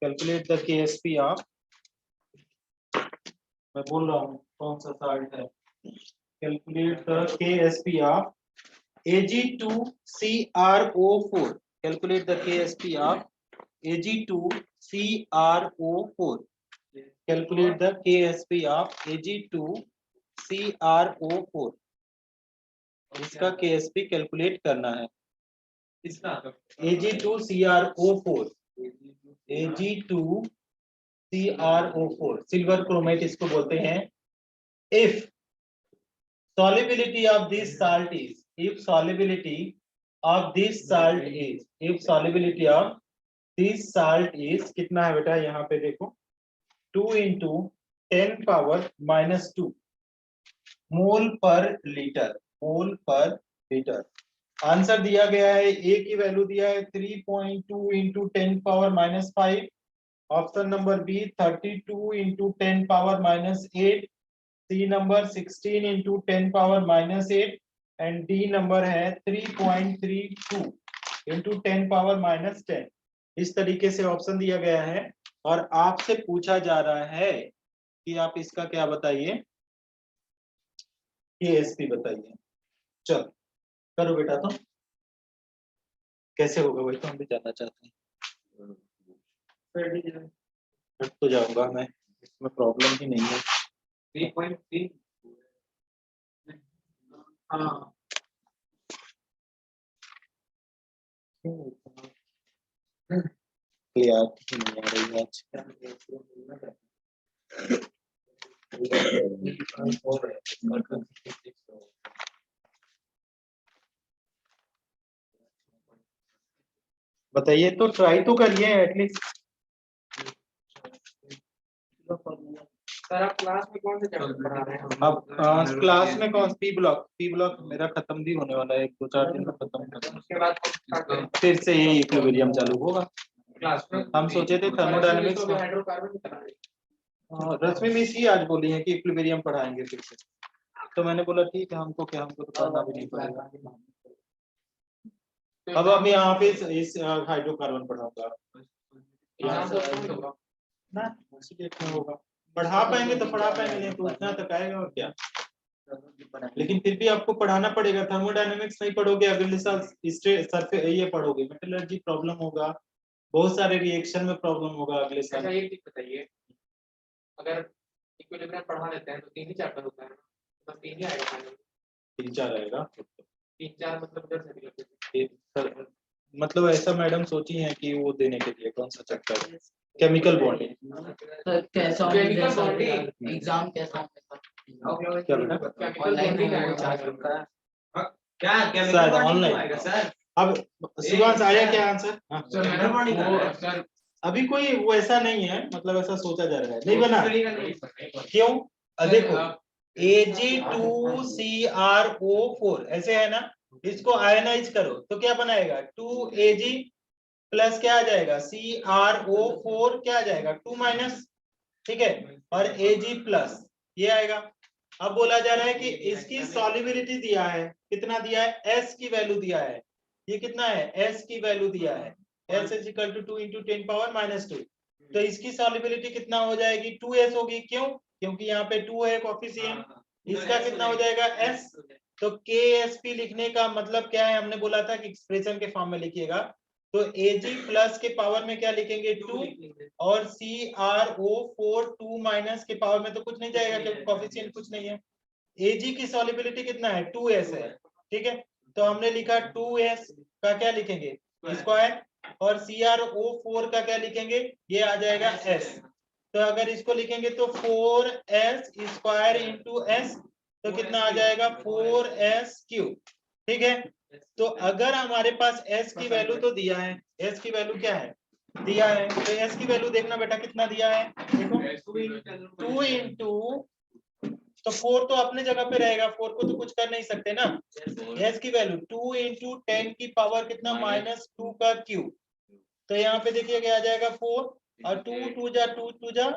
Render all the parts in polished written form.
Calculate the KSP of मैं बोल रहा हूँ कौन सा साल्ट है। Calculate the KSP of Ag2CrO4। Calculate the KSP of Ag2CrO4। Calculate the KSP of Ag2CrO4। इसका KSP कैलकुलेट करना है। इसका Ag2CrO4 सिल्वर क्रोमेट इसको बोलते हैं। If solubility of this salt is कितना है बेटा, यहाँ पे देखो 2 × 10⁻⁻2 मोल पर लीटर। आंसर दिया गया है, ए की वैल्यू दिया है 3.2 × 10⁻⁻5, option number B 32 × 10⁻⁻8, C number 16 × 10⁻⁻8 and D number है 3.32 × 10⁻⁻10। इस तरीके से ऑप्शन दिया गया है और आपसे पूछा जा रहा है कि आप इसका क्या बताइए, KSP बताइए। चलो करो बेटा, तो कैसे होगा वही तो हम भी जानना चाहते हैं। हट तो जाऊंगा मैं, इसमें प्रॉब्लम ही नहीं है। 3.3 हाँ याद नहीं आ रही आज। बताइए तो, ट्राई तो करिए एटलीस्ट। सर आप क्लास में कौन से चैप्टर पढ़ा रहे हैं? अब क्लास में कौन पी ब्लॉक मेरा खत्म भी होने वाला है, 1-2-4 दिन में खत्म कर। उसके बाद फिर से ये इक्विलिब्रियम चालू होगा। क्लास में हम सोचे थे थर्मोडायनामिक्स में। हाइड्रोकार्बन कराएंगे। रश्मि मिस ही आज बोली है कि इक्विलिब्रियम पढ़ाएंगे फिर से, तो मैंने बोला ठीक है, हमको तो पढ़ना भी नहीं पड़ेगा। अब यहाँ पे इस हाइड्रोकार्बन पढ़ाऊंगा ना, देखना होगा। पढ़ा पाएंगे तो पढ़ा पाएंगे, नहीं तो उतना तक आएगा और क्या। लेकिन फिर भी आपको पढ़ाना पड़ेगा। थर्मोडायनेमिक्स नहीं पढ़ोगे अगले साल ये पढ़ोगे, मेटलर्जी प्रॉब्लम होगा, बहुत सारे रिएक्शन में प्रॉब्लम होगा अगले साल। अच्छा एक चीज बताइए, अगर इक्विलिब्रियम पढ़ा लेते हैं तो 3 ही चैप्टर होता है ना, बस 3 ही आएगा। 3-4 आएगा। 3-4 मतलब उधर से निकल मतलब ऐसा मैडम सोची है कि वो देने के लिए कौन सा चैप्टर, केमिकल बॉन्डिंग। कैसा एग्जाम कैसा क्या बेटा, क्या ऑनलाइन सर? अब शिवांश आया क्या आंसर? सर अभी कोई वो ऐसा नहीं है, मतलब ऐसा सोचा जा रहा है, नहीं बना। क्यों? देखो Ag2CrO4 ऐसे है ना, इसको आयनाइज करो तो क्या बनाएगा, 2Ag प्लस क्या आ जाएगा, CrO4 क्या आ जाएगा 2-, ठीक है, और Ag प्लस ये आएगा। अब बोला जा रहा है कि इसकी सॉल्युबिलिटी दिया है, कितना दिया है, S की वैल्यू दिया है। ये कितना है, S की वैल्यू दिया है, S = 2 × 10⁻⁻2। तो इसकी सॉल्युबिलिटी कितना हो जाएगी, 2S होगी। क्यों? क्योंकि यहाँ पे 2 है कोएफिशिएंट। इसका कितना हो जाएगा, S। तो KSP लिखने का मतलब क्या है, हमने बोला था कि एक्सप्रेशन के फॉर्म में लिखिएगा। तो Ag प्लस के पावर में क्या लिखेंगे, 2, और CrO4 2- के पावर में तो कुछ नहीं जाएगा क्योंकि कोएफिशिएंट कुछ नहीं है। Ag की सॉल्युबिलिटी कितना है, 2S है, ठीक है। तो हमने लिखा 2S का क्या लिखेंगे, स्क्वायर, और CrO4 का क्या लिखेंगे, ये आ जाएगा S। तो अगर इसको लिखेंगे तो 4S स्क्वायर इंटू S, तो कितना आ जाएगा 4S3, ठीक है। तो अगर हमारे पास S की वैल्यू तो दिया है, S की वैल्यू क्या है, दिया है, तो S की वैल्यू देखना बेटा कितना दिया है, देखो 2 × तो 4 तो अपने जगह पे रहेगा, 4 को तो कुछ कर नहीं सकते ना। s की वैल्यू 2 इंटू 10 की पावर कितना -2 का क्यूब। तो यहाँ पे देखिए क्या आ जाएगा 4 और 2 2 जा 4 2 जा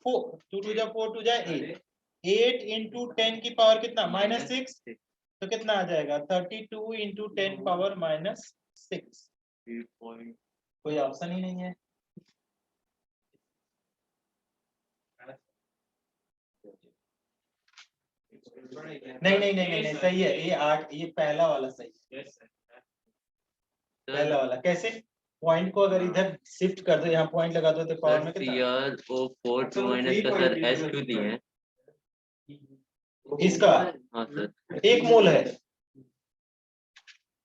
4 2 जा 8 8 इंटू 10 की पावर कितना -6, तो कितना आ जाएगा 32 इंटू 10 पावर -6। कोई ऑप्शन ही नहीं है। नहीं सही है ये 8, ये पहला वाला सही है। पहला वाला कैसे, पॉइंट को अगर इधर शिफ्ट कर दो, यहाँ पॉइंट लगा दो तो पावर में कितना CrO4 2 माइनस का सर S क्यों दिए हैं? इसका हाँ सर 1 मोल है।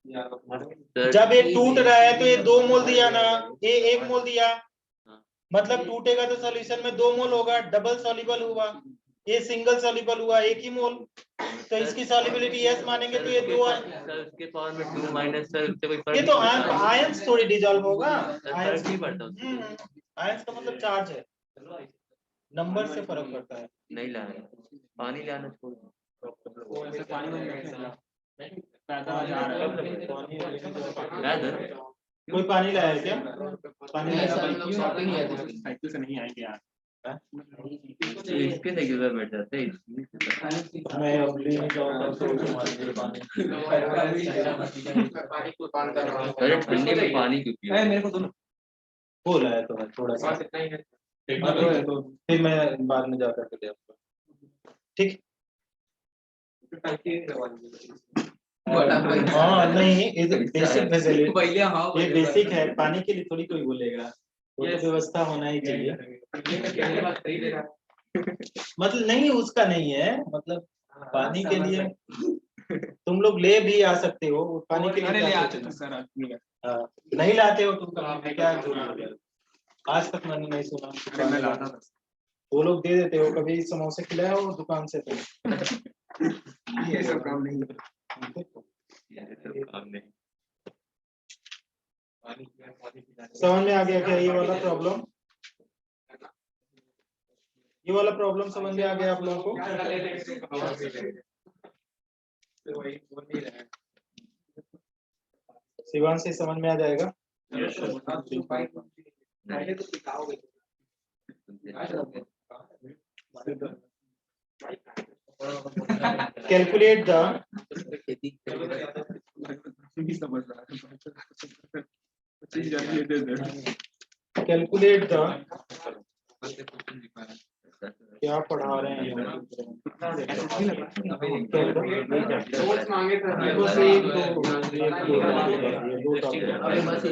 सर जब ये टूट रहा है तो ये 2 मोल दिया ना, ये 1 मोल दिया, हाँ। मतलब टूटेगा तो सॉल्यूशन में 2 मोल होगा, डबल सॉल्युबल हुआ, ये सिंगल सॉल्युबल हुआ 1 ही मोल, तो इसकी सॉल्युबिलिटी यस मानेंगे तो ये 2 सर उसके पावर में 2 माइनस सर उससे कोई फर्क ये नहीं तो पड़ता। आयंस थोड़ी डिजॉल्व होगा, सर आयंस फर्क नहीं पड़ता उससे। आयंस का मतलब चार्ज है, नंबर से फर्क पड़ता है। नहीं ला रहे, पानी लाना छोड़ दो। ला दो। कोई पानी लाया है क्या? पानी नहीं लाया सर, हम लोग शॉपिंग किया था। साइकिल से नहीं आएंगे यार। इसके साइकिल बैठ जाते हैं इसलिए। मैं अब ले नहीं जाऊंगा तो पानी अरे ठंडी में पानी क्यों पियो? मेरे को दोनों बोला है तो मैं थोड़ा सा, तो फिर मैं बाद में जाकर के ले आऊंगा, ठीक। हाँ नहीं, ये बेसिक फैसिलिटी, ये बेसिक है, पानी के लिए थोड़ी कोई बोलेगा, वो तो व्यवस्था होना ही चाहिए। मतलब नहीं उसका नहीं है, मतलब पानी के लिए तुम लोग ले भी आ सकते हो, पानी के लिए अरे ले क्या आते सोचना? थे सर आदमी हाँ, नहीं लाते हो तुम कभी, क्या झूठ बोल रहे हो? आज तक मैंने नहीं सुना मैं लाता था। वो लोग दे देते हो, कभी समोसे खिलाए हो दुकान से तो ये सब काम नहीं समझ में आ गया क्या ये वाला प्रॉब्लम? ये वाला प्रॉब्लम समझ में आ गया आप लोगों को? शिवान से समझ में आ जाएगा। कैलकुलेट द समझ रहा है। चीज जाती है दे दे। कैलकुलेट द, क्या पढ़ा रहे हैं ये लोग? बस एक दो अभी बस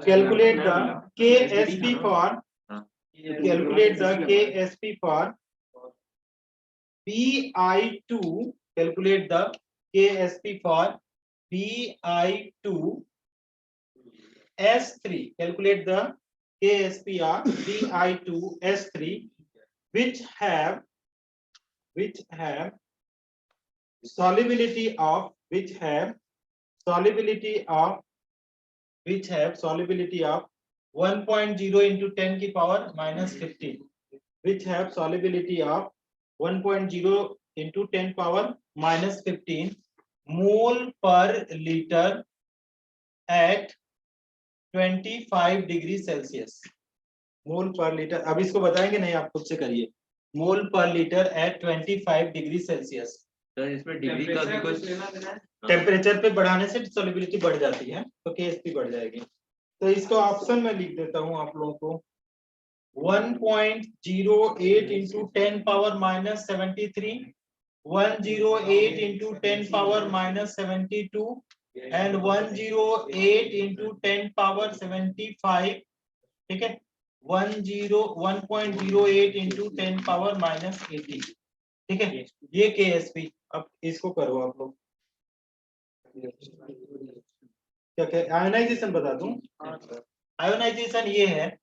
calculate the KSP for, calculate the KSP for BI2, calculate the KSP for BI2 S3, calculate the KSP of BI2 S3 which have solubility of 1.0 into 10 की power -15, which have solubility of 1.0 into 10 power -15 mole per liter at 25 degree Celsius. Mole per litre, अब इसको बताएंगे नहीं, आप खुद से करिए। मोल per litre at 25 degree Celsius. तो इसमें डिग्री का भी कुछ टेम्परेचर पे बढ़ाने से सॉल्युबिलिटी बढ़ जाती है, तो केएसपी बढ़ जाएगी। तो इसको ऑप्शन में लिख देता हूं आप लोगों को, 1.08 into 10 power -73, 108 into 10 power -72 and 108 into 10 power 75, ठीक है, 1.08 into 10 power -80, ठीक है, ये केएसपी। अब इसको करो आप लोग, क्या क्या आयोनाइजेशन बता दूं। आयोनाइजेशन ये है,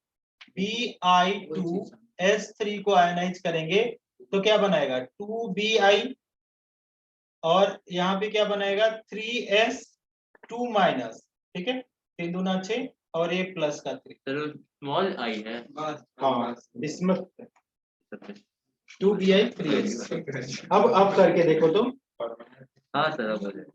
Bi2S3 को आयोनाइज करेंगे तो क्या बनाएगा 2Bi, और यहाँ पे क्या बनाएगा 3S2-, ठीक है, 3 दूना 6 और ये प्लस का 3। सर स्मॉल आई है हाँ इसमें 2bi 3s। अब करके देखो तो हाँ सर अब आ जाए।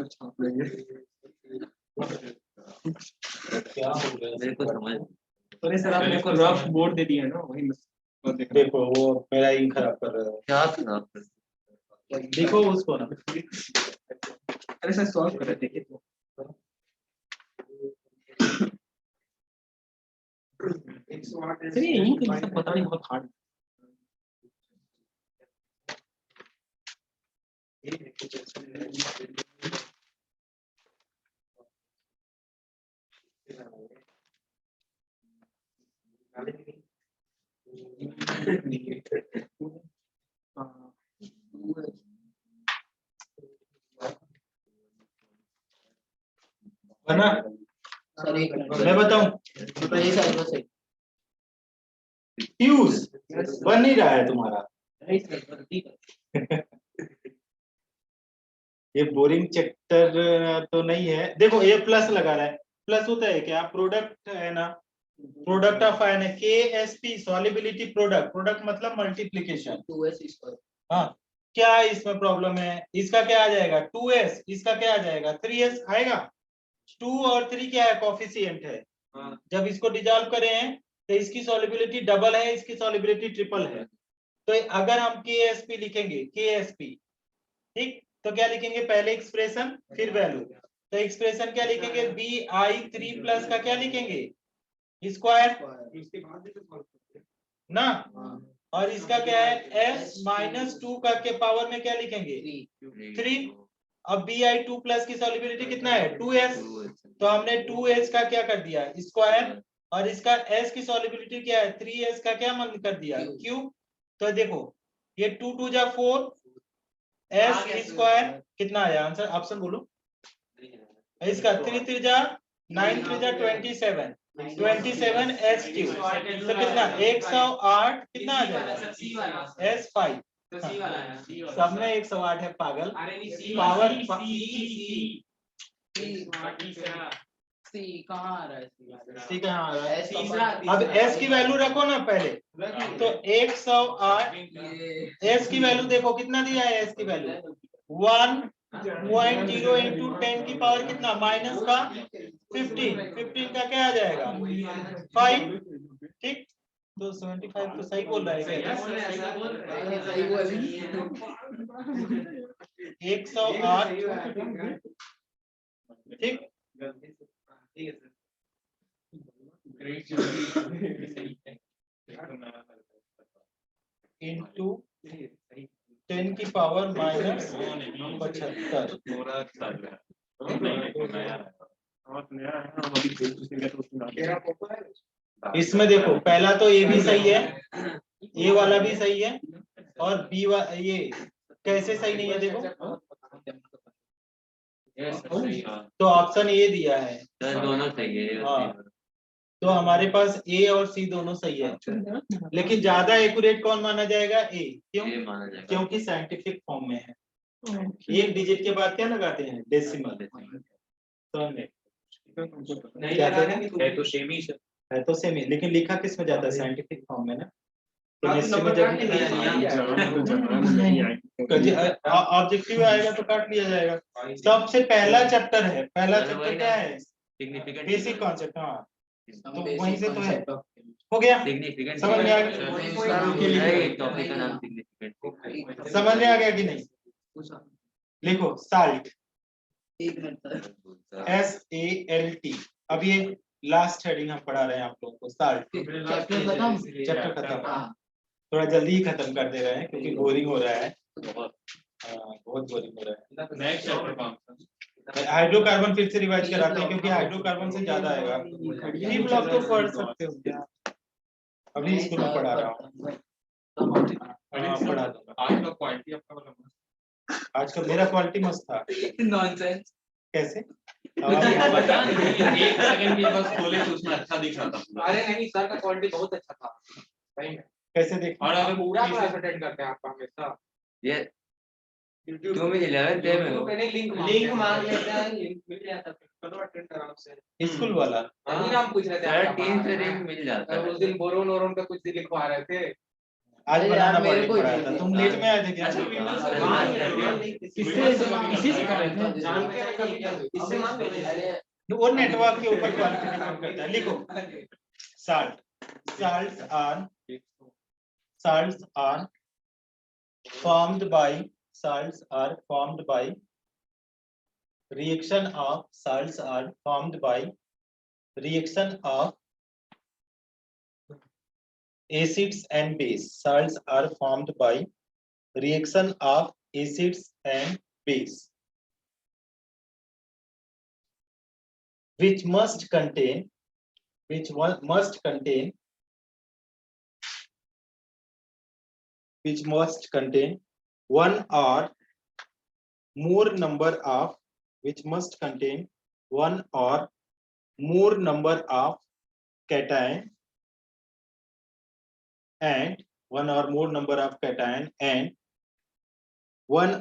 छाप लेंगे। क्या हो गया मेरे को समझ अरे सर आप मेरे को रफ बोर्ड दे दिया ना वही देखो वो मेरा इंक खराब कर रहा क्या खराब कर है, देखो उसको ना। अरे सर सॉल्व कर रहे थे देखिए सर ये इंक मतलब पता नहीं बहुत हार्ड बना सॉरी मैं बताऊं बताइए सर बस फ्यूज बन नहीं रहा है तुम्हारा। ये बोरिंग चैप्टर तो नहीं है। देखो ये प्लस लगा रहा है, प्लस होता है क्या, प्रोडक्ट है ना, प्रोडक्ट ऑफ आयन है, KSP सॉल्युबिलिटी प्रोडक्ट, प्रोडक्ट मतलब मल्टीप्लिकेशन। 2s स्क्वायर हाँ क्या इसमें प्रॉब्लम है, इसका क्या आ जाएगा 2s, इसका क्या आ जाएगा 3s आएगा। 2 और 3 क्या है, कोफिशिएंट है। जब इसको डिसॉल्व करें हैं तो इसकी सॉल्युबिलिटी डबल है, इसकी सॉल्युबिलिटी ट्रिपल है। तो अगर हम KSP लिखेंगे, KSP ठीक, तो क्या लिखेंगे, पहले एक्सप्रेशन फिर वैल्यू। तो एक्सप्रेशन क्या लिखेंगे, Bi3 प्लस का क्या लिखेंगे स्क्वायर ना, और इसका क्या है s माइनस 2 का के पावर में क्या लिखेंगे 3। अब Bi2 प्लस की सॉल्युबिलिटी कितना है 2s, तो हमने 2s का क्या कर दिया स्क्वायर, और इसका s की सॉल्युबिलिटी क्या है 3s का क्या मन कर दिया क्यूब। तो देखो ये 2 2 जा 4 s स्क्वायर कितना आया आंसर, ऑप्शन बोलो। इसका 3 3 जा 9 3 जा 27 27 s क्यूब, तो कितना 108 कितना आ जाएगा s5। सब में 108 है पागल, पावर सी कहाँ आ रहा है सी कहाँ आ रहा है, तीसरा अब s की वैल्यू रखो ना पहले, तो 108 s की वैल्यू देखो कितना दिया है, s की वैल्यू 1.0 इंटू 10 की पावर कितना माइनस का 15 का क्या आ जाएगा 5 ठीक। तो 75 तो सही बोल रहा है क्या, सही बोल 108 ठीक इंटू 10 की पावर माइनस 75। इसमें देखो पहला तो ये भी सही है, ये वाला भी सही है, और बी ये कैसे सही नहीं है देखो, तो ऑप्शन ए दिया है सर दोनों सही है हाँ, तो हमारे पास ए और सी दोनों सही है, लेकिन ज्यादा एक्यूरेट कौन माना जाएगा ए, क्यों, ये माना जाएगा क्योंकि साइंटिफिक फॉर्म में है। एक डिजिट के बाद क्या लगाते हैं डेसिमल, तो क्या है तो सेम ही है तो सेम ही, लेकिन लिखा किस में जाता है साइंटिफिक फॉर्म में ना, केमिस्ट्री में जब ऑब्जेक्टिव आएगा तो काट लिया जाएगा। सबसे पहला चैप्टर है, पहला चैप्टर क्या है सिग्निफिकेंट बेसिक कॉन्सेप्ट, हाँ तो वहीं से तो है, हो गया सिग्निफिकेंट समझ में आ गया, एक टॉपिक का नाम सिग्निफिकेंट समझ में आ गया कि नहीं। लिखो साल्ट एक मिनट SALT, अब ये लास्ट हेडिंग हम पढ़ा रहे हैं आप लोगों को, साल्ट चैप्टर खत्म चैप्टर खत्म, हाँ थोड़ा जल्दी ही खत्म कर दे रहे हैं क्योंकि बोरिंग हो रहा है, बहुत बोरिंग हो रहा है। नेक्स्ट चैप्टर हाइड्रोकार्बन फिर से रिवाइज कराते हैं क्योंकि हाइड्रोकार्बन से ज्यादा आएगा। डी ब्लॉक तो पढ़ सकते हो क्या, अभी स्कूल में पढ़ा रहा हूँ। हाँ, पढ़ा दूंगा। आज का क्वालिटी आपका मतलब आज का मेरा क्वालिटी मस्त था। नॉनसेंस। कैसे? बता नहीं, एक सेकंड के बस खोले तो उसमें अच्छा दिख रहा था। अरे नहीं सर का क्वालिटी बहुत अच्छा था सही में। कैसे देख? और हम अगर पूरा क्लास अटेंड करते हैं आपका हमेशा। ये क्यों में 11th डे में हो? मैंने लिंक मांग लेते हैं, लिंक मिल जाता है। करो अटेंड आराम से। स्कूल वाला। अभी नाम पूछ रहे थे यार आपका 3 से हाँ। लिंक मिल जाता और है। उस दिन बोरोन वोरोन का कुछ दिन लिखवा रहे थे। आज अरे बनाना यार, मेरे पॉलिटिक को ही पढ़ाया दे था, दी। तुम लेट में आए थे क्या? अच्छा, Windows से हाँ, इसी से कर रहे थे। जान के मैं कभी क्या इससे मांग रहे थे। अरे वो नेटवर्क के ऊपर क्वालिटी डिपेंड करता है। लिखो salts are formed by reaction of acids and base. Salts are formed by reaction of acids and base, which must contain one or more number of cation and one or more number of cation and one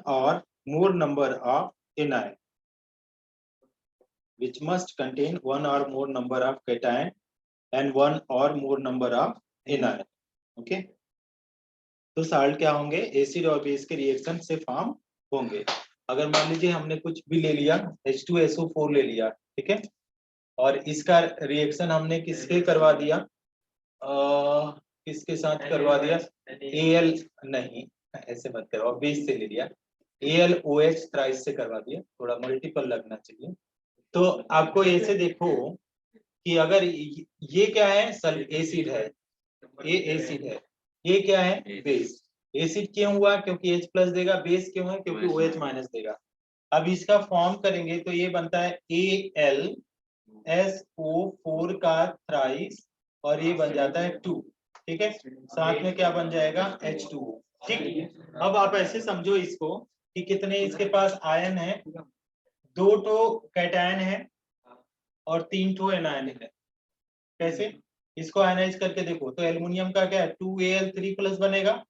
or more number of anion, which must contain one or more number of cation and one or more number of anion. Okay, तो salt क्या होंगे? Acid और base के reaction से form होंगे। अगर मान लीजिए हमने कुछ भी ले लिया, H2SO4 ले लिया, ठीक है, और इसका रिएक्शन हमने किसके करवा दिया, किसके साथ करवा दिया? Al नहीं, ऐसे मत करो, बेस से ले लिया, AlOH थ्राइस से करवा दिया, थोड़ा मल्टीपल लगना चाहिए। तो आपको ऐसे देखो कि अगर ये क्या है? एसिड है, ये एसिड है, ये क्या है? बेस। एसिड क्यों हुआ? क्योंकि H प्लस देगा। बेस क्यों है? क्योंकि OH माइनस देगा। अब इसका फॉर्म करेंगे तो ये बनता है AlSO4 का थ्राइस और ये बन जाता है 2, ठीक है, साथ में क्या बन जाएगा? H2O। ठीक, अब आप ऐसे समझो इसको कि कितने इसके पास आयन है, 2 तो कैटायन है और 3 तो एनायन है। कैसे? इसको आयनाइज करके देखो तो एल्युमिनियम का क्या है? 2Al3 प्लस बनेगा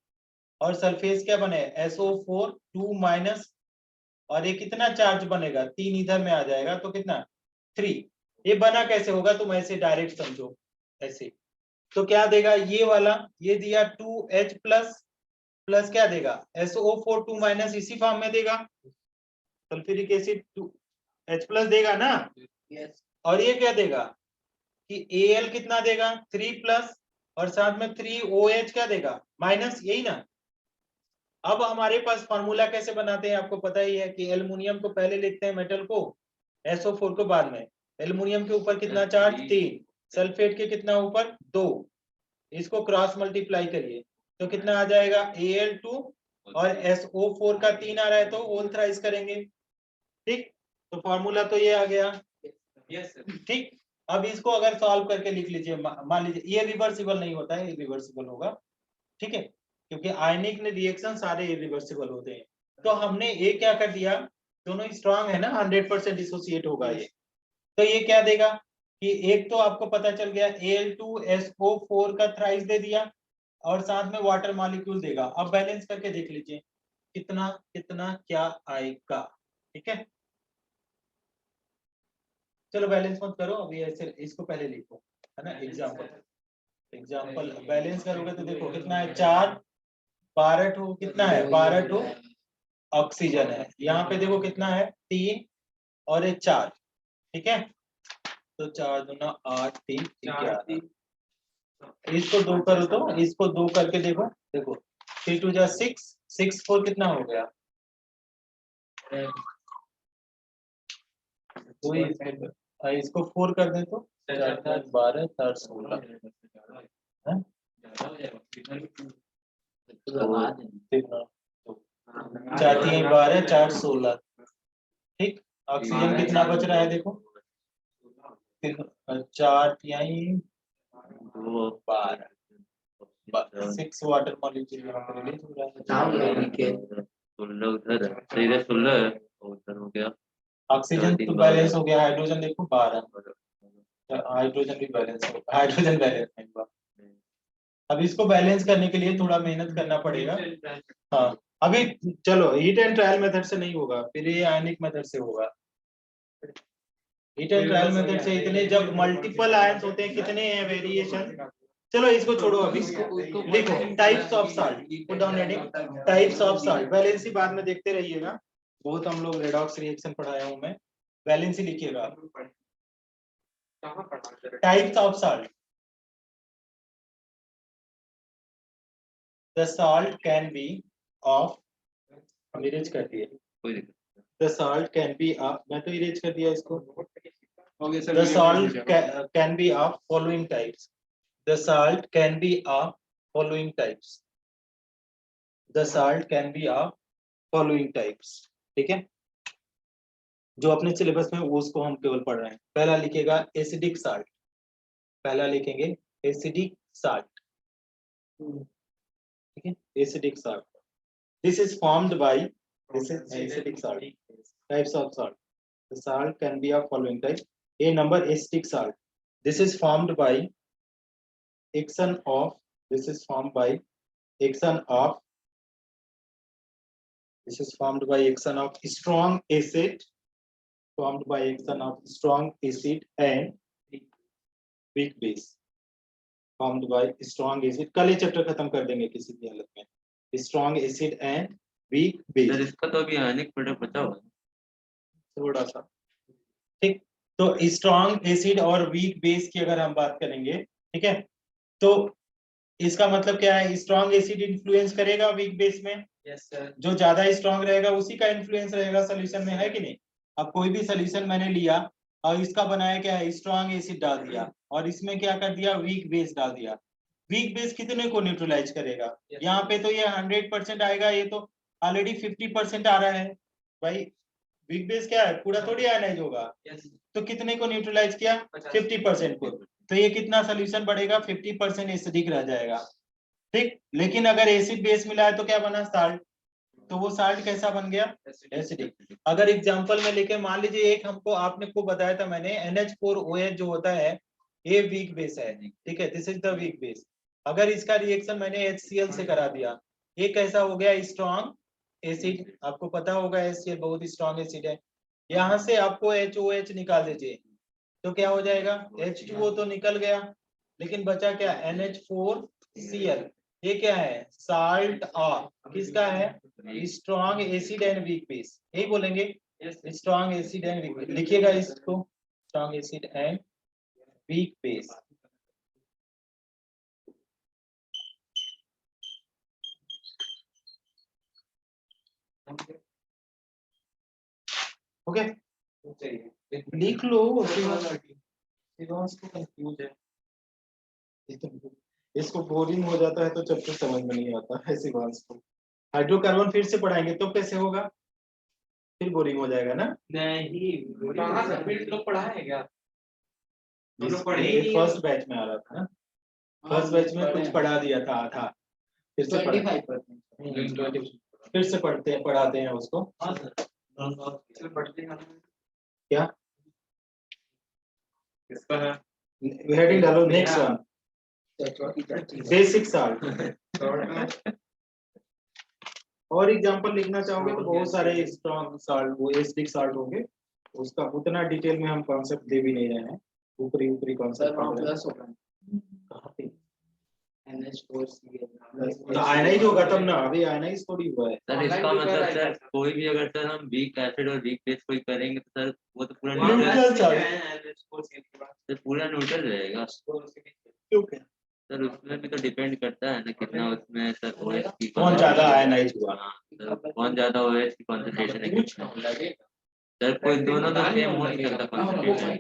और सल्फेट क्या बने? SO4 2 माइनस, और ये कितना चार्ज बनेगा? 3 इधर में आ जाएगा तो कितना? 3। ये बना कैसे होगा? तुम ऐसे डायरेक्ट समझो ऐसे, तो क्या देगा ये वाला? ये दिया 2H प्लस प्लस क्या देगा? SO4 2 माइनस, इसी फॉर्म में देगा, सल्फ्यूरिक एसिड 2H प्लस देगा ना। और ये क्या देगा कि Al कितना देगा? 3 प्लस और साथ में 3OH क्या देगा? माइनस, यही ना। अब हमारे पास फॉर्मूला कैसे बनाते हैं आपको पता ही है कि एल्युमिनियम को पहले लिखते हैं मेटल को, SO4 को बाद में। एल्युमिनियम के ऊपर कितना चार्ज? 3, सल्फेट के कितना ऊपर? 2, इसको क्रॉस मल्टीप्लाई करिए तो कितना आ जाएगा? Al2 और SO4 का 3 आ रहा है तो होल थ्राइस करेंगे। ठीक, तो फॉर्मूला तो ये आ गया। ठीक, अब इसको अगर सॉल्व करके लिख लीजिए, मान लीजिए ये रिवर्सिबल नहीं होता है, इरिवर्सिबल होगा, ठीक है, क्योंकि आयनिक रिएक्शन सारे इरिवर्सिबल होते हैं। तो हमने ये क्या कर दिया, दोनों स्ट्रांग है ना, 100% डिसोसिएट होगा ये। तो ये क्या देगा कि एक तो आपको पता चल गया Al2SO4 का थ्राइस दे दिया और साथ में वाटर मॉलिक्यूल देगा। अब बैलेंस करके देख लीजिए कितना कितना क्या आएगा। ठीक है, चलो बैलेंस मत करो अभी, ऐसे इसको पहले लिखो, है ना। एग्जाम्पल बैलेंस करोगे तो देखो कितना है, 4 12 कितना है, 12 ऑक्सीजन है। यहाँ पे देखो कितना है, 3 और एक 4, ठीक है, तो 4 दूना 8 3 11। इसको 2 करो तो इसको 2 करके देखो, देखो 3 2 जा 6 6 4 कितना हो गया, इसको 4 कर दे तो 4 4 12 4 16, 4 3 12 4 16, ठीक। ऑक्सीजन कितना बच रहा है देखो, 4 तिहाई 12, 6 वाटर मॉलिक्यूल यहाँ पे रिलीज हो रहा है। 16 उधर है, सीधे 16 है और उधर हो गया ऑक्सीजन तो बैलेंस हो गया, हाइड्रोजन देखो 12, हाइड्रोजन भी बैलेंस हो, हाइड्रोजन बैलेंस नहीं हुआ। अब इसको बैलेंस करने के लिए थोड़ा मेहनत करना पड़ेगा। हाँ अभी चलो हीट एंड ट्रायल मेथड से नहीं होगा, फिर ये आयनिक मेथड से होगा। हीट एंड ट्रायल मेथड से इतने जब मल्टीपल आयंस होते हैं कितने हैं वेरिएशन। चलो इसको छोड़ो, अभी लिखो types of salt, put down heading types of salt. Valency बाद में देखते रहिएगा, बहुत हम लोग रेडॉक्स रिएक्शन पढ़ाया हूं मैं, वैलेंसी लिखिएगा। कहाँ पढ़ा? Types of salt, the salt can be of, हम इरेज कर दिए, कोई दिक्कत the salt can be of, मैं तो इरेज कर दिया इसको। Okay sir, The salt can be of following types. The salt can be of following types. The salt can be of following types. ठीक है, जो अपने सिलेबस में वो उसको हम केवल पढ़ रहे हैं। पहला लिखेगा एसिडिक साल्ट, पहला लिखेंगे एसिडिक साल्ट, ठीक है, acidic salt. This is formed by, this is acidic salt. Types of salt. The salt can be of following types. A number acidic salt. This is formed by action of, this is formed by action of, this is formed by action of strong acid, formed by action of strong acid and weak base, formed by strong acid। कल ये chapter खत्म कर देंगे किसी भी हालत में, strong acid and weak है। Sir base। इसका तो अभी आयनिक प्रोडक्ट बचा हुआ है। थोड़ा सा ठीक, तो स्ट्रॉन्ग एसिड और वीक बेस की अगर हम बात करेंगे, ठीक है, तो इसका मतलब क्या है, स्ट्रॉन्ग एसिड इन्फ्लुएंस करेगा वीक बेस में। Yes sir. जो ज्यादा स्ट्रॉन्ग रहेगा उसी का इन्फ्लुएंस रहेगा सोल्यूशन में, है कि नहीं। अब कोई भी सोल्यूशन मैंने लिया और इसका बनाया क्या है, स्ट्रॉन्ग एसिड डाल दिया और इसमें क्या कर दिया, वीक बेस डाल दिया। वीक बेस कितने को न्यूट्रलाइज करेगा, यहाँ पे तो ये 100% आएगा, ये तो ऑलरेडी 50% आ रहा है भाई। वीक बेस क्या है, पूरा थोड़ी आयनाइज होगा, तो कितने को न्यूट्रलाइज किया, 50% को, तो ये कितना सोल्यूशन बढ़ेगा, 50% एसिडिक रह जाएगा, ठीक। लेकिन अगर एसिड बेस मिला है तो क्या बना, साल्ट, तो वो साल्ट कैसा बन गया, एसिडिक। अगर एग्जांपल में लेके मान लीजिए, एक हमको आपने को बताया था मैंने, NH4OH जो होता है ये वीक बेस है, ठीक है, this is the weak base. अगर इसका रिएक्शन मैंने HCl से करा दिया, ये कैसा हो गया, स्ट्रॉन्ग एसिड। आपको पता होगा HCl बहुत स्ट्रॉन्ग एसिड है। यहाँ से आपको HOH निकाल दीजिए तो क्या हो जाएगा, H2O तो निकल गया, लेकिन बचा क्या, NH4Cl। ये क्या है, साल्ट ऑफ किसका है, strong acid and weak base, यही बोलेंगे, strong acid and weak base. लिखिएगा इसको, strong acid and weak base. Okay, लिख लो, शिवांश को कंफ्यूज है, इसको बोरिंग हो जाता है तो चैप्टर समझ में नहीं आता है शिवांश को। हाइड्रोकार्बन फिर से पढ़ाएंगे तो कैसे होगा, फिर बोरिंग हो जाएगा ना। नहीं, कहाँ से फिर लोग पढ़ा है क्या? फर्स्ट बैच में आ रहा था ना, फर्स्ट बैच में कुछ पढ़ा दिया था आधा, फिर से 25%। फिर से पढ़ाते हैं उसको। हाँ सर, पढ़ते हैं क्या किसका है? हेडिंग डालो, नेक्स्ट वन, बेसिक साल्ट। और एग्जांपल लिखना चाहोगे तो बहुत सारे स्ट्रॉन्ग साल्ट, वो एसिडिक साल्ट होंगे, उसका उतना डिटेल में हम कॉन्सेप्ट दे भी नहीं रहे हैं, ऊपरी ऊपरी कॉन्सेप्ट पढ़ रहे हैं। कहाँ पे तो आयनाइज होगा तब ना, अभी आयनाइज थोड़ी हुआ है। सर इसका Online मतलब prepare सर है। कोई भी अगर सर हम वीक एसिड और वीक बेस कोई करेंगे तो सर वो तो पूरा Neutral न्यूट्रल, charge। सर पूरा न्यूट्रल रहेगा। क्यों क्या? सर उसमें भी तो डिपेंड करता है ना कितना उसमें सर OH की कौन ज्यादा आयनाइज हुआ। हाँ, सर कौन ज्यादा OH की कॉन्सेंट्रेशन है कितना। सर कोई दोनों तो सेम हो नहीं सकता कॉन्सेंट्रेशन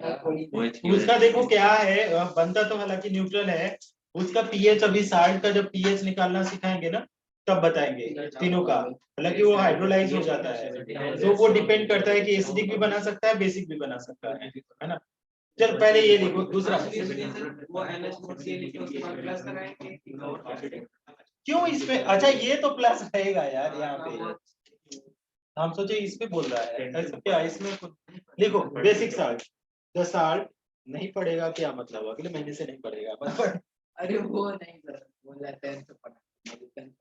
OH की उसका देखो क्या है, बनता तो हालांकि न्यूट्रल है, उसका पीएच, अभी साल्ट का जब पीएच निकालना सिखाएंगे ना तब बताएंगे तीनों का, हालांकि वो हाइड्रोलाइज हो जाता है तो वो डिपेंड करता है कि एसिडिक भी बना सकता है बेसिक भी बना सकता है ना। चल पहले ये लिखो दूसरा। वो NH मोड से लिखे उसके बाद प्लस लगाएंगे। क्यों इस पे, अच्छा ये तो प्लस रहेगा यार यहाँ पे, हम सोचे इस पे बोल रहा है, ऐसा क्या इसमें लिखो बेसिक साल्ट, द साल्ट नहीं पड़ेगा क्या मतलब अगले महीने से नहीं पड़ेगा बराबर। अरे वो नहीं सर, वो लेते हैं तो पढ़ा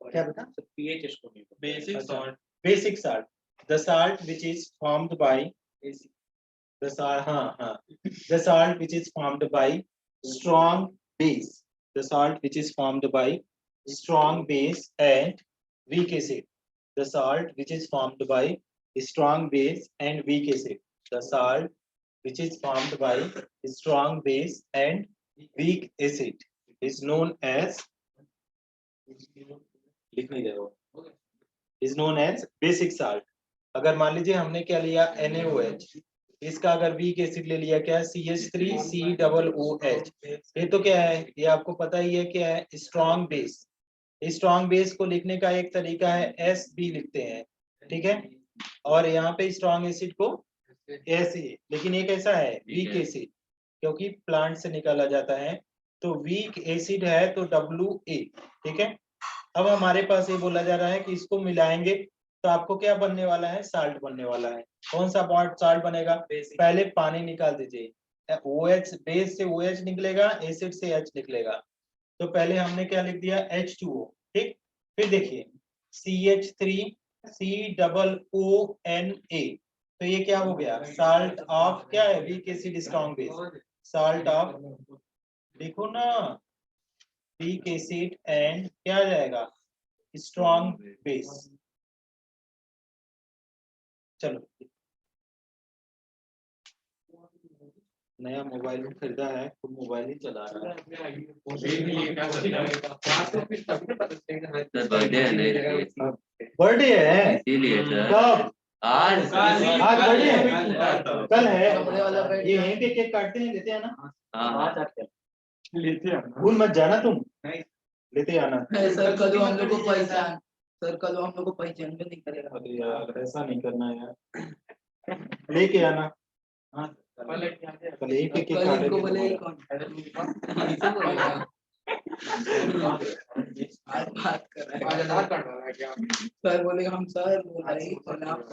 क्या बता, पीएच इसको नहीं पता। Basic salt basic salt, the salt which is formed by the salt, the salt which is formed by strong base, the salt which is formed by strong base and weak acid, the salt which is formed by strong base and weak acid, the salt which is formed by strong base and weak acid is known as, लिख नहीं रहे हो, is known as basic salt। अगर मान लीजिए हमने क्या लिया NaOH, इसका अगर वीक एसिड ले लिया क्या CH3COOH, ये तो क्या है, ये आपको पता ही है क्या है, स्ट्रॉन्ग बेस। स्ट्रॉन्ग बेस को लिखने का एक तरीका है SB लिखते हैं, ठीक है, और यहाँ पे स्ट्रॉन्ग एसिड को SA, लेकिन ये कैसा है वीक एसिड, क्योंकि प्लांट से निकाला जाता है तो वीक एसिड है तो WA, ठीक है। अब हमारे पास ये बोला जा रहा है कि इसको मिलाएंगे तो आपको क्या बनने वाला है, साल्ट बनने वाला है। कौन सा पार्ट साल्ट बनेगा, पहले पानी निकाल दीजिए, OH बेस से OH निकलेगा, एसिड से H निकलेगा, तो पहले हमने क्या लिख दिया H2O, ठीक। फिर देखिए CH3COONA, तो ये क्या हो गया, साल्ट ऑफ क्या है, weak acid strong base, salt of, देखो ना वीक एसिड एंड क्या आ जाएगा, स्ट्रॉन्ग बेस। चलो नया मोबाइल खरीदा है तो मोबाइल ही चला रहा है। सर बर्थडे है ना इसलिए। बर्थडे है इसीलिए सर कब, आज आज बर्थडे है, कल है, कपड़े वाला बैठ ये यहीं पे केक काटते हैं, लेते आना, हाँ लेते हैं भूल मत जाना तुम, लेते आना। सर कल हम लोग को पहचान, सर कल हम लोग को पहचान भी नहीं करेगा। अरे यार ऐसा नहीं करना यार, लेके आना, हाँ कल यहीं पे केक कल इनको काटेंगे बोले तुम्हारा। ऐसा बोलेगा, आज बात कर रहा है। आज आधार कार्ड वाला है क्या? सर बोले हम सर बोल रहे हैं और आप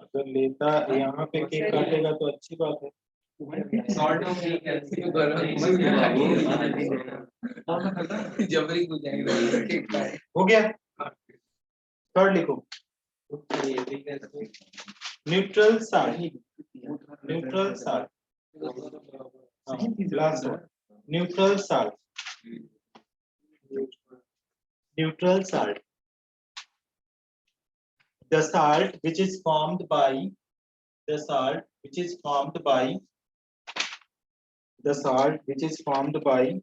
अगर लेता यहाँ पे केक काटेगा तो अच्छी बात है। जबरी को जाएगा। हो गया, थर्ड लिखो, neutral salt, neutral salt, last one, neutral salt, neutral salt, the salt which is formed by, the salt which is formed by, the salt which is formed by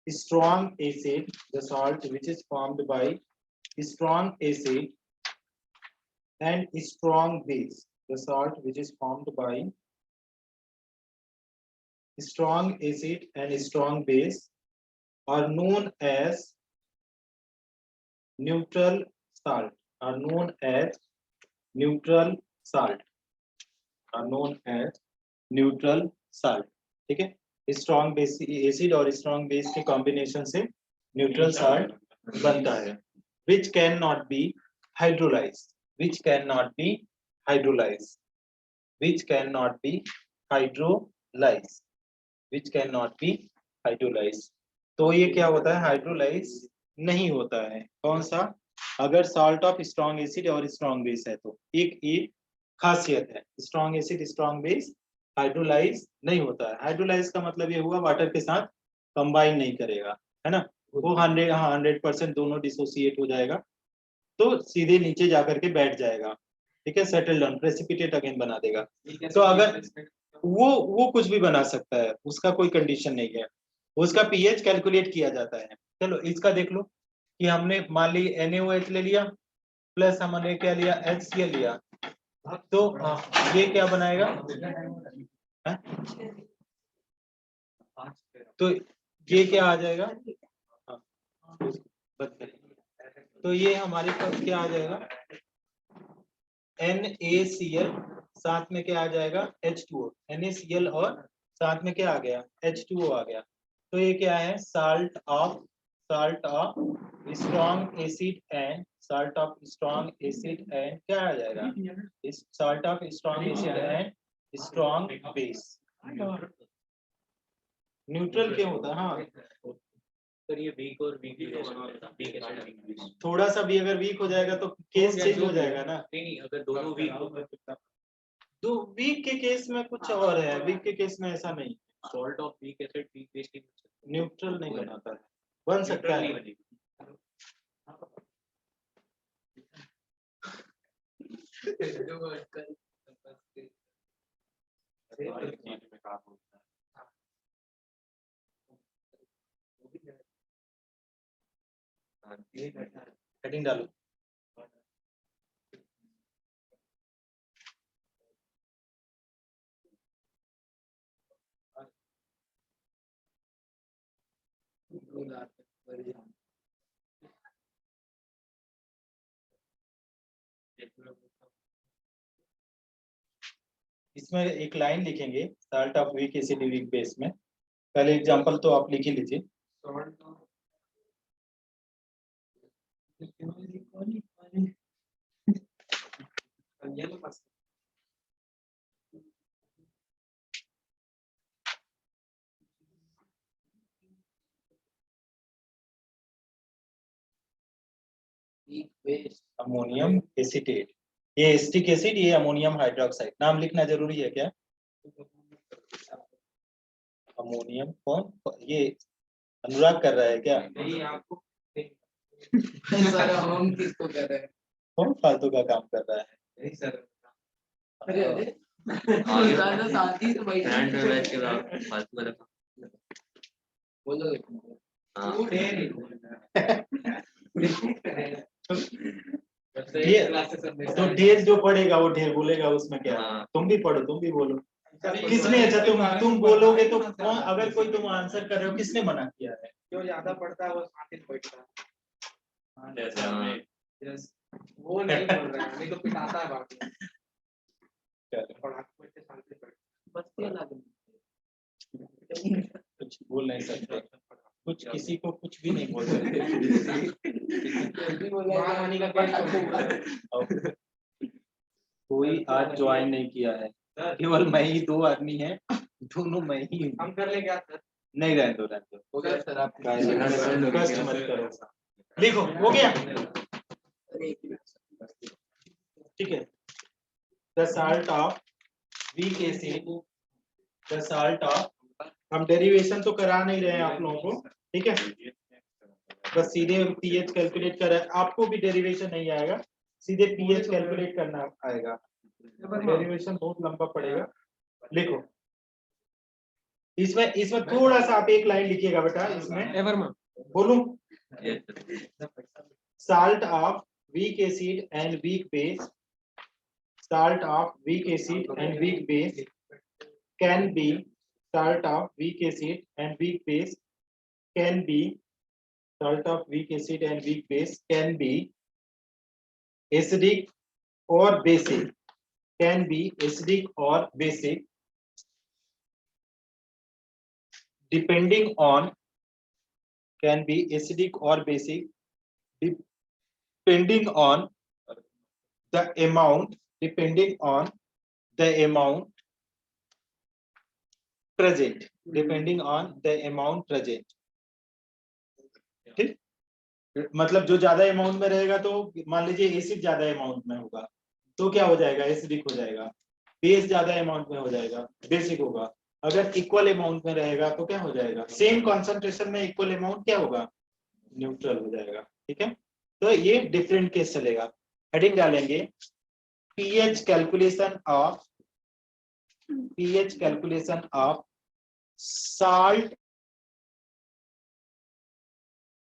strong acid, the salt which is formed by strong acid and strong base, the salt which is formed by strong acid and strong base are known as neutral salt, are known as neutral salt, are known as neutral salt, ठीक है। Strong base acid और strong base के combination से neutral salt बनता है, which cannot be hydrolyzed, which cannot be hydrolyzed, which cannot be hydrolyzed, which cannot be hydrolyzed। तो ये क्या होता है, हाइड्रोलाइज नहीं होता है। कौन सा, अगर साल्ट ऑफ स्ट्रॉन्ग एसिड और स्ट्रॉन्ग बेस है तो एक ये खासियत है, strong acid strong base hydrolyse नहीं होता है। हाइड्रोलाइज का मतलब ये हुआ वाटर के साथ कंबाइन नहीं करेगा, है ना, वो 100% दोनों डिसोसिएट हो जाएगा तो सीधे नीचे जाकर के बैठ जाएगा, ठीक है, सेटल डाउन, प्रेसिपिटेट अगेन बना देगा। तो अगर वो कुछ भी बना सकता है, उसका कोई कंडीशन नहीं है, उसका पीएच कैलकुलेट किया जाता है। चलो इसका देख लो कि हमने मान ली NaOH ले लिया प्लस हमने क्या लिया HCl लिया, तो ये क्या बनाएगा? हाँ? तो ये क्या आ जाएगा? हाँ, तो ये हमारे पास क्या आ जाएगा? NaCl, साथ में क्या आ जाएगा? H2O। NaCl और साथ में क्या आ गया? H2O आ गया। तो ये क्या है? Salt of strong acid and क्या आ जाएगा? Salt of strong acid and strong base. Neutral क्यों होता है? हाँ, सर ये वीक और वीक वीक एसिड थोड़ा सा भी अगर वीक हो जाएगा तो केस चेंज हो जाएगा ना। नहीं, अगर दोनों वीक हो तो वीक के केस में कुछ और है, वीक के केस में ऐसा नहीं। Salt of weak acid weak base neutral नहीं बनाता है, बन सकता है। हेडिंग डालो। इसमें एक लाइन लिखेंगे salt of weak acid weak base में। पहले एग्जांपल तो आप लिख ही लीजिए। अमोनियम एसीटेट, ये एसिटिक एसिड, ये अमोनियम हाइड्रोक्साइड। नाम लिखना जरूरी है क्या? अमोनियम कौन? ये अनुराग कर रहा है क्या? नहीं आपको सर हम किसको कर रहे हैं? कौन फालतू का काम कर रहा है? नहीं सर अरे अरे आगे ज्यादा शांति से बैठे फ्रंट में बैठ के फालतू वाला काम। बोलो। हाँ ये तो ढेर जो पढ़ेगा वो ढेर बोलेगा, उसमें क्या है? हाँ। तुम भी पढ़ो, तुम भी बोलो। किसने? अच्छा तुम बोलोगे तो कौन? अगर कोई तुम आंसर कर रहे हो, किसने मना किया है? जो ज्यादा पढ़ता है वो शांति से बैठता है। जैसे हमने यस, वो नहीं बोल रहा है, नहीं तो पिटाता है बाकी। चलो, पढ़ाते बैठे शांति से बैठते। बच्चे लग कुछ बोल नहीं सकते, कुछ किसी को कुछ भी नहीं बोल सकते। मानहानि का केस हो गया। कोई आज ज्वाइन नहीं किया है, केवल मैं ही, 2 आदमी हैं, दोनों मैं ही हूँ। हम कर ले क्या सर? नहीं, रहने दो, रहने दो। हो गया सर आप कष्ट मत करो। लिखो, हो गया? ठीक है। The salt of weak acid, the salt of, हम डेरिवेशन तो करा नहीं रहे हैं आप लोगों को, ठीक है? बस सीधे पीएच कैलकुलेट कर रहे हैं। आपको भी डेरिवेशन नहीं आएगा, सीधे पीएच कैलकुलेट करना आएगा। डेरिवेशन बहुत लंबा पड़ेगा। लिखो, इसमें थोड़ा सा आप एक लाइन लिखिएगा बेटा। इसमें बोलूं, salt of weak acid and weak base, salt of weak acid and weak base can be, salt of weak acid and weak base can be, salt of weak acid and weak base can be acidic or basic, can be acidic or basic depending on, can be acidic or basic depending on the amount, depending on the amount present, depending on the amount present। ठीक, मतलब जो ज्यादा amount में रहेगा, तो मान लीजिए acid ज्यादा अमाउंट में होगा तो क्या हो जाएगा? एसिडिक हो जाएगा। बेस ज्यादा अमाउंट में हो जाएगा, बेसिक होगा। अगर इक्वल अमाउंट में रहेगा तो क्या हो जाएगा? सेम कॉन्सेंट्रेशन में इक्वल अमाउंट क्या होगा? न्यूट्रल हो जाएगा। ठीक है, तो ये डिफरेंट केस चलेगा। हेडिंग डालेंगे pH calculation of salt